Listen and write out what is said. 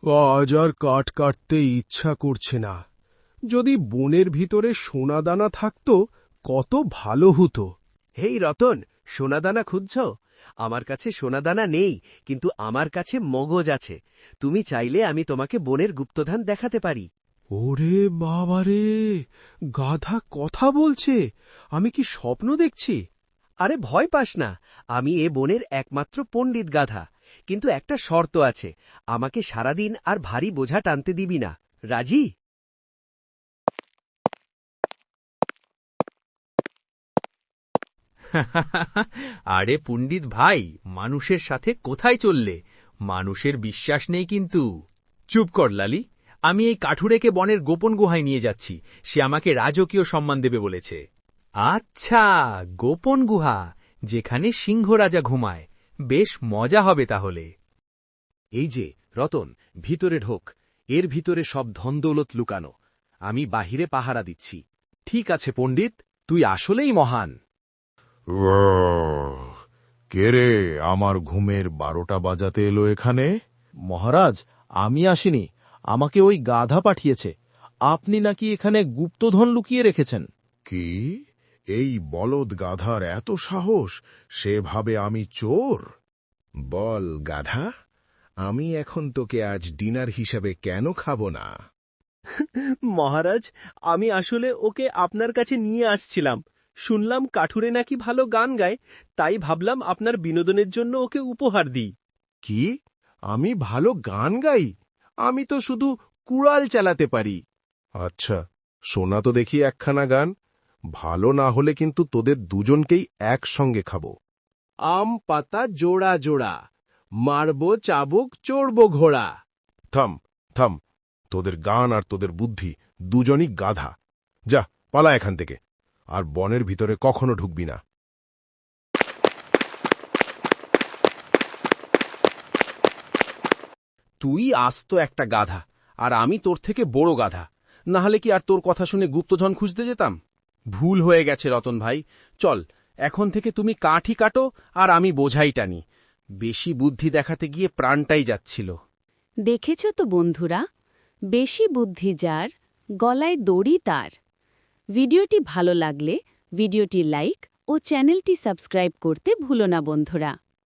আজ আর কাঠ কাটতে ইচ্ছা করছে না। যদি বনের ভিতরে সোনাদানা থাকত কত ভালো হতো। হেই রতন, সোনাদানা খুঁজছ? আমার কাছে সোনাদানা নেই, কিন্তু আমার কাছে মগজ আছে। তুমি চাইলে আমি তোমাকে বনের গুপ্তধন দেখাতে পারি। ওরে বাবারে, গাধা কথা বলছে! আমি কি স্বপ্ন দেখছি? আরে ভয় পাস না, আমি এ বনের একমাত্র পণ্ডিত গাধা। কিন্তু একটা শর্ত আছে, আমাকে সারাদিন আর ভারী বোঝা টানতে দিবি না। রাজি? আরে পণ্ডিত ভাই, মানুষের সাথে কোথায় চললে? মানুষের বিশ্বাস নেই কিন্তু। চুপ কর লালি, আমি এই কাঠুরেকে বনের গোপন গুহায় নিয়ে যাচ্ছি। সে আমাকে রাজকীয় সম্মান দেবে বলেছে। আচ্ছা, গোপন গুহা, যেখানে সিংহ রাজা ঘুমায়। বেশ মজা হবে তাহলে। এই যে রতন, ভিতরে ঢোক। এর ভিতরে সব ধনদৌলত লুকানো। আমি বাহিরে পাহারা দিচ্ছি। ঠিক আছে পণ্ডিত, তুই আসলেই মহান। কে রে আমার ঘুমের 12টা বাজাতে এলো এখানে? মহারাজ, আমি আসিনি, আমাকে ওই গাধা পাঠিয়েছে। আপনি নাকি এখানে গুপ্তধন লুকিয়ে রেখেছেন। কি? এই বলদ গাধার এত সাহস, সে ভাবে আমি চোর? বল গাধা, আমি এখন তোকে আজ ডিনার হিসাবে কেন খাব না? মহারাজ, আমি আসলে ওকে আপনার কাছে নিয়ে আসছিলাম। শুনলাম কাঠুরে নাকি ভালো গান গায়, তাই ভাবলাম আপনার বিনোদনের জন্য ওকে উপহার দিই। কি? আমি ভালো গান গাই? আমি তো শুধু কুড়াল চালাতে পারি। আচ্ছা, শোনা তো দেখি একখানা গান। ভালো না হলে কিন্তু তোদের দুজনকেই একসঙ্গে খাবো। আম পাতা জোড়া জোড়া, মারব চাবুক চড়ব ঘোড়া। থাম থাম, তোদের গান আর তোদের বুদ্ধি দুজনই গাধা। যা, পালা এখান থেকে, আর বনের ভিতরে কখনো ঢুকবি না। তুই আস্ত একটা গাধা, আর আমি তোর থেকে বড় গাধা। না হলে কি আর তোর কথা শুনে গুপ্তধন খুঁজতে যেতাম? ভুল হয়ে গেছে রতন ভাই। চল, এখন থেকে তুমি কাঠই কাটো আর আমি বোঝাই টানি। বেশি বুদ্ধি দেখাতে গিয়ে প্রাণটাই যাচ্ছিল। দেখেছ তো বন্ধুরা, বেশি বুদ্ধি যার, গলায় দড়ি তার। ভিডিওটি ভালো লাগলে ভিডিওটি লাইক ও চ্যানেলটি সাবস্ক্রাইব করতে ভুলো না বন্ধুরা।